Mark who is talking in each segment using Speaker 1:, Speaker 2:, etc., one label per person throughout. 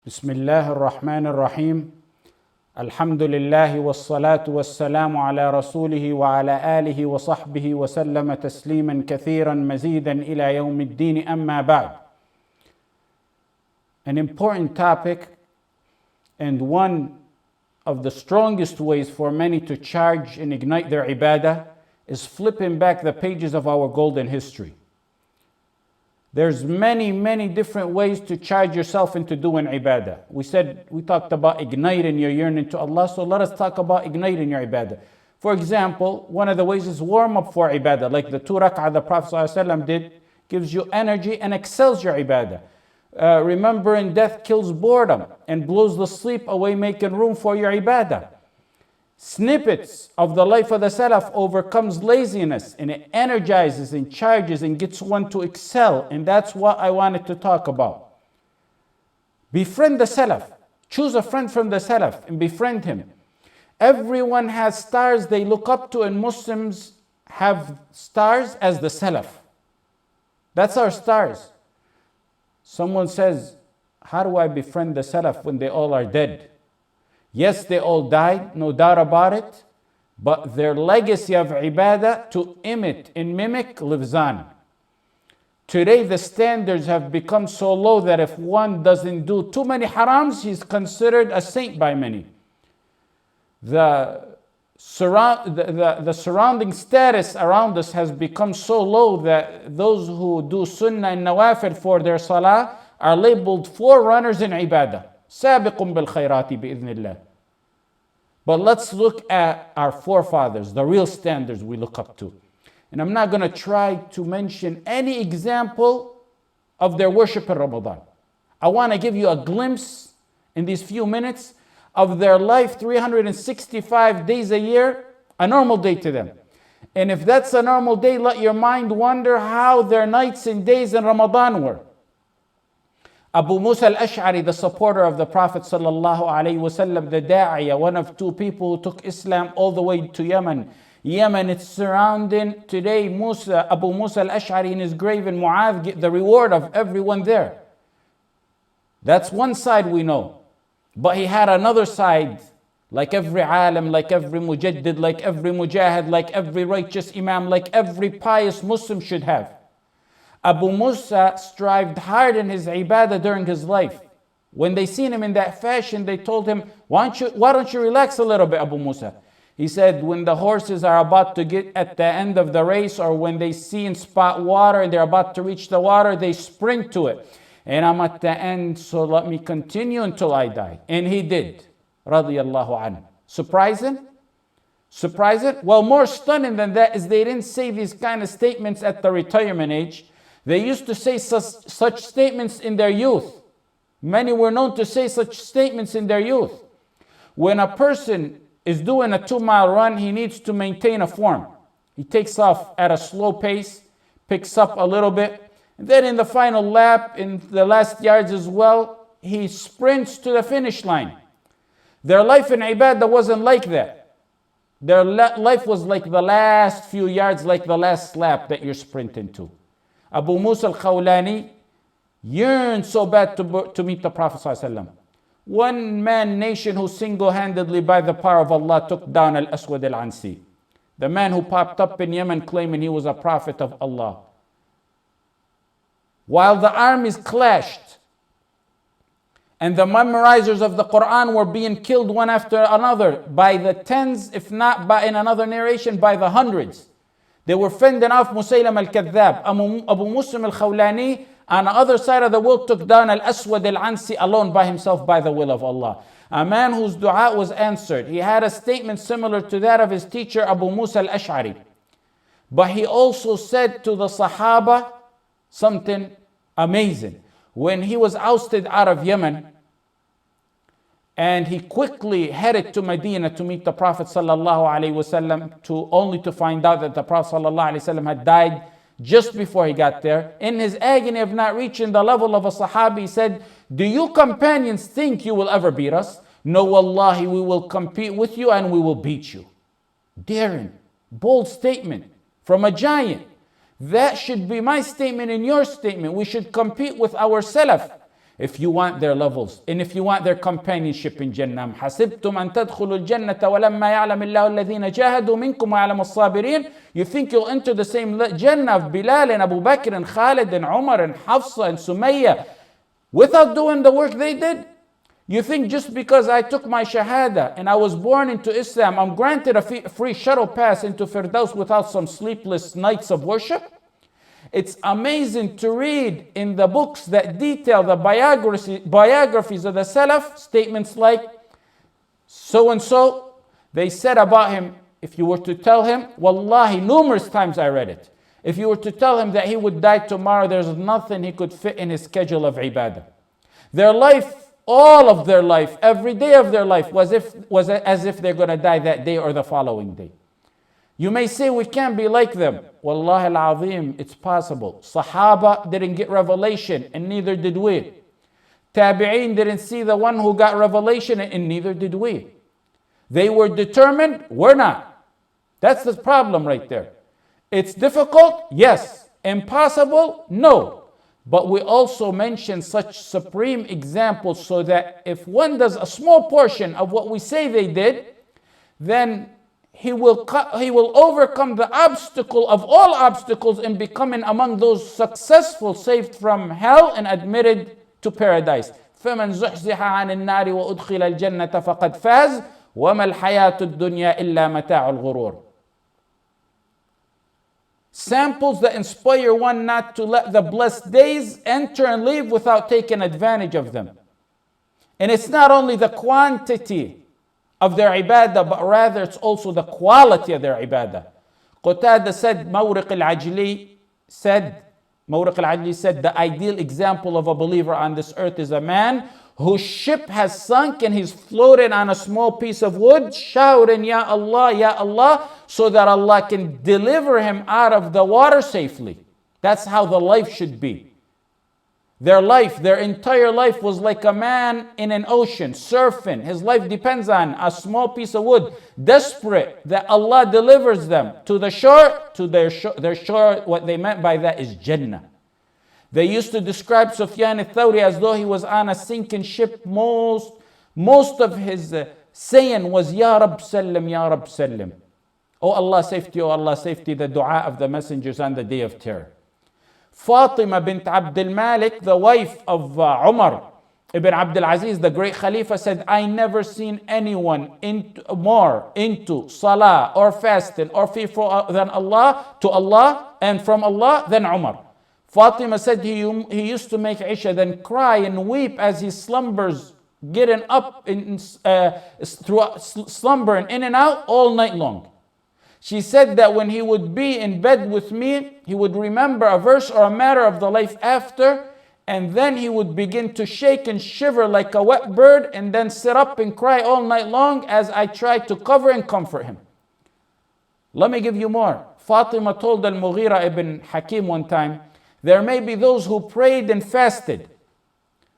Speaker 1: بسم الله الرحمن الرحيم. الحمد لله والصلاة والسلام على رسوله وعلى آله وصحبه وسلم تسليما كثيرا مزيدا إلى يوم الدين. أما بعد. An important topic, and one of the strongest ways for many to charge and ignite their ibadah, is flipping back the pages of our golden history. There's many different ways to charge yourself into doing ibadah. We talked about igniting your yearning to Allah, so let us talk about igniting your ibadah. For example, one of the ways is warm up for ibadah, like the 2 rak'ah the Prophet ﷺ did, gives you energy and excels your ibadah. Remembering death kills boredom and blows the sleep away, making room for your ibadah. Snippets of the life of the Salaf overcomes laziness, and it energizes and charges and gets one to excel. And that's what I wanted to talk about. Befriend the Salaf. Choose a friend from the Salaf and befriend him. Everyone has stars they look up to, and Muslims have stars as the Salaf. That's our stars. Someone says, how do I befriend the Salaf when they all are dead? Yes, they all died, no doubt about it, but their legacy of ibadah to imitate and mimic lives on. Today, the standards have become so low that if one doesn't do too many harams, he's considered a saint by many. The surrounding status around us has become so low that those who do sunnah and nawafil for their salah are labeled forerunners in ibadah. سابق بالخيرات بإذن الله. But let's look at our forefathers, the real standards we look up to. And I'm not going to try to mention any example of their worship in Ramadan. I want to give you a glimpse in these few minutes of their life 365 days a year, a normal day to them. And if that's a normal day, let your mind wonder how their nights and days in Ramadan were. Abu Musa al-Ash'ari, the supporter of the Prophet sallallahu alaihi wasallam, the da'iyah, one of two people who took Islam all the way to Yemen. Yemen, it's surrounding today. Abu Musa al-Ash'ari in his grave in Mu'adh get the reward of everyone there. That's one side we know. But he had another side, like every alim, like every mujaddid, like every mujahid, like every righteous imam, like every pious Muslim should have. Abu Musa strived hard in his ibadah during his life. When they seen him in that fashion, they told him, why don't you relax a little bit, Abu Musa? He said, when the horses are about to get at the end of the race, or when they see and spot water and they're about to reach the water, they sprint to it. And I'm at the end, so let me continue until I die. And he did. Radiyallahu anhu. Surprising? Surprising? Well, more stunning than that is they didn't say these kind of statements at the retirement age. They used to say such statements in their youth. Many were known to say such statements in their youth. When a person is doing a 2-mile run, he needs to maintain a form. He takes off at a slow pace, picks up a little bit, and then in the final lap, in the last yards as well, he sprints to the finish line. Their life in ibadah wasn't like that. Their life was like the last few yards, like the last lap that you're sprinting to. Abu Musa al-Khawlani yearned so bad to meet the Prophet ﷺ. One man nation who single-handedly by the power of Allah took down al-Aswad al-Ansi, the man who popped up in Yemen claiming he was a prophet of Allah. While the armies clashed and the memorizers of the Quran were being killed one after another by the tens, if not by, in another narration, by the hundreds. They were fending off Musaylam al-Kadhdhab. Abu Muslim al-Khawlani on the other side of the world took down al-Aswad al-Ansi alone by himself by the will of Allah. A man whose dua was answered. He had a statement similar to that of his teacher Abu Musa al-Ash'ari. But he also said to the Sahaba something amazing. When he was ousted out of Yemen, and he quickly headed to Medina to meet the Prophet sallallahu alaihi wasallam, only to find out that the Prophet sallallahu alaihi wasallam had died just before he got there. In his agony of not reaching the level of a Sahabi, he said, do you companions think you will ever beat us? No, wallahi, we will compete with you and we will beat you. Daring, bold statement from a giant. That should be my statement and your statement. We should compete with our Salaf. If you want their levels and if you want their companionship in Jannah. حَسِبْتُمْ أَن تَدْخُلُوا الْجَنَّةَ وَلَمَّا يَعْلَمِ اللَّهُ الَّذِينَ جَاهَدُوا مِنْكُمْ وَيَعْلَمُ الصَّابِرِينَ. You think you'll enter the same Jannah of Bilal and Abu Bakr and Khalid and Umar and Hafsa and Sumayya without doing the work they did? You think just because I took my shahada and I was born into Islam, I'm granted a free shuttle pass into Firdaus without some sleepless nights of worship? It's amazing to read in the books that detail the biographies of the Salaf, statements like, so and so, they said about him, if you were to tell him, wallahi, numerous times I read it, if you were to tell him that he would die tomorrow, there's nothing he could fit in his schedule of ibadah. Their life, all of their life, every day of their life was as if they're going to die that day or the following day. You may say we can't be like them. Wallahi al-azim, it's possible. Sahaba didn't get revelation and neither did we. Tabi'een didn't see the one who got revelation and neither did we. They were determined, we're not. That's the problem right there. It's difficult, yes. Impossible, no. But we also mention such supreme examples so that if one does a small portion of what we say they did, then he will overcome the obstacle of all obstacles in becoming among those successful, saved from hell and admitted to paradise. فَمَنْ زُحْزِحَ عَنِ النَّارِ وَأُدْخِلَ الْجَنَّةَ فَقَدْ فَازَ وَمَا الْحَيَاةُ الدُّنْيَا إِلَّا مَتَاعُ الْغُرُورِ. Samples that inspire one not to let the blessed days enter and leave without taking advantage of them. And it's not only the quantity of their ibadah, but rather it's also the quality of their ibadah. Qatada said, Mawriq al-Ajli said, the ideal example of a believer on this earth is a man whose ship has sunk and he's floating on a small piece of wood, shouting, Ya Allah, so that Allah can deliver him out of the water safely. That's how the life should be. Their life, their entire life was like a man in an ocean, surfing. His life depends on a small piece of wood, desperate that Allah delivers them to the shore, to their shore. What they meant by that is Jannah. They used to describe Sufyan al-Thawri as though he was on a sinking ship. Most of his saying was, Ya Rab Sallim, Ya Rab Sallim. Oh Allah safety, oh Allah safety, the dua of the messengers on the day of terror. Fatima bint Abdul Malik, the wife of Umar ibn Abdul Aziz, the great Khalifa, said, I never seen anyone more into salah or fasting or fearful than Allah, to Allah and from Allah than Umar. Fatima said he used to make Isha, then cry and weep as he slumbers, getting up slumbering in and out all night long. She said that when he would be in bed with me, he would remember a verse or a matter of the life after, and then he would begin to shake and shiver like a wet bird, and then sit up and cry all night long as I tried to cover and comfort him. Let me give you more. Fatima told Al-Mughira ibn Hakim one time, there may be those who prayed and fasted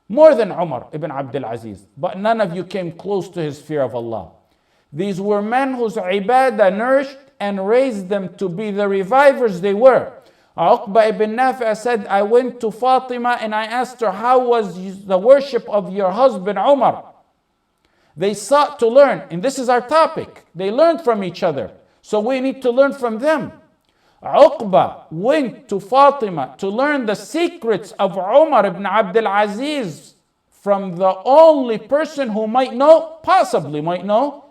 Speaker 1: more than Umar ibn Abdul Aziz, but none of you came close to his fear of Allah. These were men whose ibadah nourished and raised them to be the revivers they were. Uqba ibn Nafi' said, I went to Fatima and I asked her, how was the worship of your husband Umar? They sought to learn, and this is our topic. They learned from each other, so we need to learn from them. Uqba went to Fatima to learn the secrets of Umar ibn Abdul Aziz from the only person who possibly might know.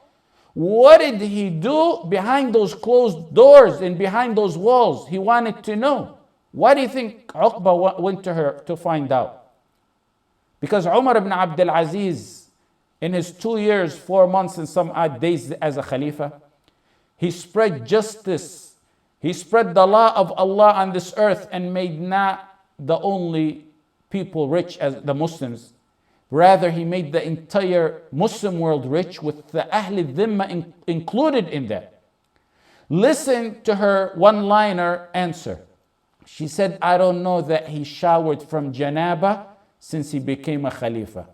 Speaker 1: What did he do behind those closed doors and behind those walls? He wanted to know. Why do you think Uqba went to her to find out? Because Umar ibn Abdul Aziz, in his 2 years, 4 months and some odd days as a Khalifa, he spread justice. He spread the law of Allah on this earth and made not the only people rich as the Muslims. Rather, he made the entire Muslim world rich, with the Ahl al-Dhimma included in that. Listen to her one-liner answer. She said, I don't know that he showered from janaba since he became a Khalifa.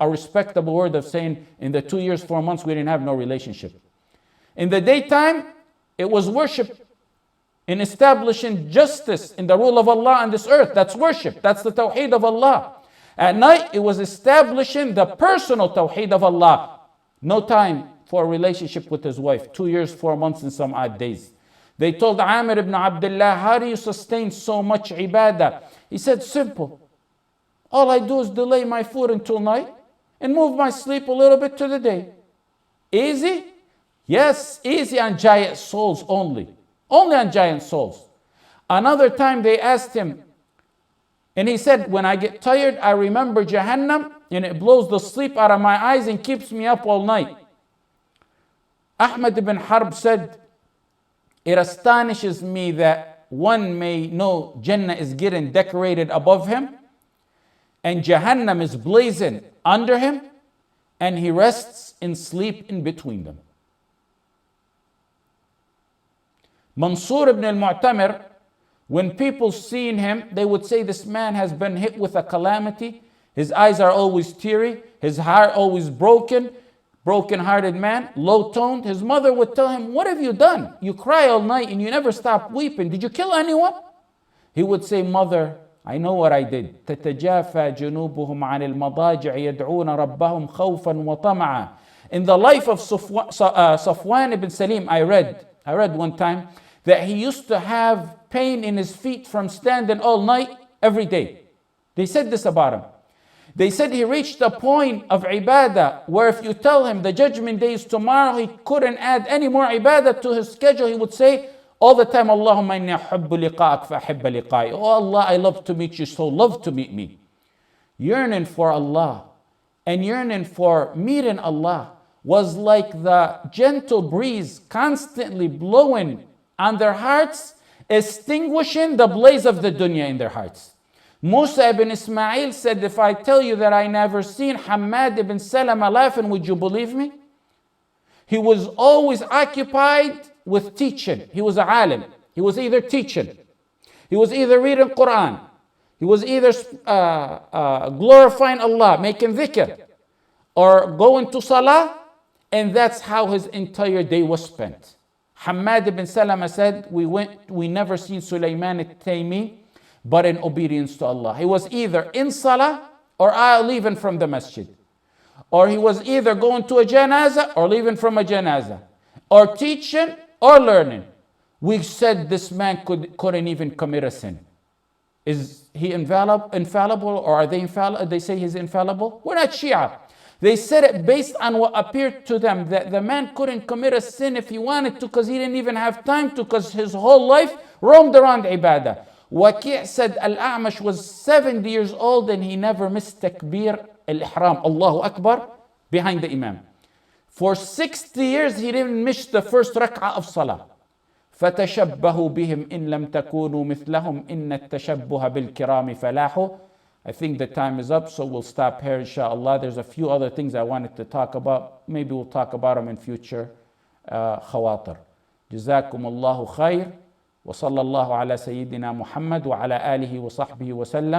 Speaker 1: A respectable word of saying in the 2 years, 4 months, we didn't have no relationship. In the daytime, it was worship in establishing justice in the rule of Allah on this earth. That's worship. That's the tawheed of Allah. At night, it was establishing the personal tawheed of Allah. No time for a relationship with his wife. 2 years, 4 months, and some odd days. They told Amir ibn Abdullah, how do you sustain so much ibadah? He said, simple. All I do is delay my food until night and move my sleep a little bit to the day. Easy? Yes, easy on giant souls only. Only on giant souls. Another time they asked him, and he said, when I get tired, I remember Jahannam, and it blows the sleep out of my eyes and keeps me up all night. Ahmad ibn Harb said, it astonishes me that one may know Jannah is getting decorated above him, and Jahannam is blazing under him, and he rests in sleep in between them. Mansur ibn al-Mu'tamir, when people seen him, they would say, this man has been hit with a calamity. His eyes are always teary, his heart always broken-hearted man, low-toned. His mother would tell him, what have you done? You cry all night and you never stop weeping. Did you kill anyone? He would say, mother, I know what I did. تتجافى جنوبهم عن المضاجع يدعون ربهم خوفا وطمعا. In the life of Safwan ibn Salim, I read one time that he used to have pain in his feet from standing all night every day. They said this about him. They said he reached a point of ibadah where if you tell him the judgment day is tomorrow, he couldn't add any more ibadah to his schedule. He would say all the time, Allahumma inni ahubbu liqa'ak fa ahibba liqa'i. Oh Allah, I love to meet you, so love to meet me. Yearning for Allah and yearning for meeting Allah was like the gentle breeze constantly blowing on their hearts, extinguishing the blaze of the dunya in their hearts. Musa ibn Ismail said, if I tell you that I never seen Hammad ibn Salama laughing, would you believe me? He was always occupied with teaching. He was a alim. He was either teaching, he was either reading Quran, he was either glorifying Allah, making dhikr, or going to salah, and that's how his entire day was spent. Hammad ibn Salama said, we never seen Sulaiman al-Taymi but in obedience to Allah. He was either in salah or leaving from the masjid. Or he was either going to a janazah or leaving from a janazah. Or teaching or learning. We said this man couldn't even commit a sin. Is he infallible, or are they infallible? They say he's infallible? We're not Shia. They said it based on what appeared to them, that the man couldn't commit a sin if he wanted to because he didn't even have time to, because his whole life roamed around ibadah. Waqi' said Al-A'mash was 70 years old and he never missed takbir al-ihram, Allahu Akbar, behind the imam. For 60 years he didn't miss the first rak'ah of salah. فَتَشَبَّهُوا بِهِمْ إِن لَمْ تَكُونُوا مِثْلَهُمْ إِنَّ التَّشَبُّهَ بِالْكِرَامِ فَلَاحُ. I think the time is up, so we'll stop here, inshallah. There's a few other things I wanted to talk about. Maybe we'll talk about them in future khawatir. جزاكم الله خير. وصلى الله على سيدنا محمد وعلى آله وصحبه وسلم.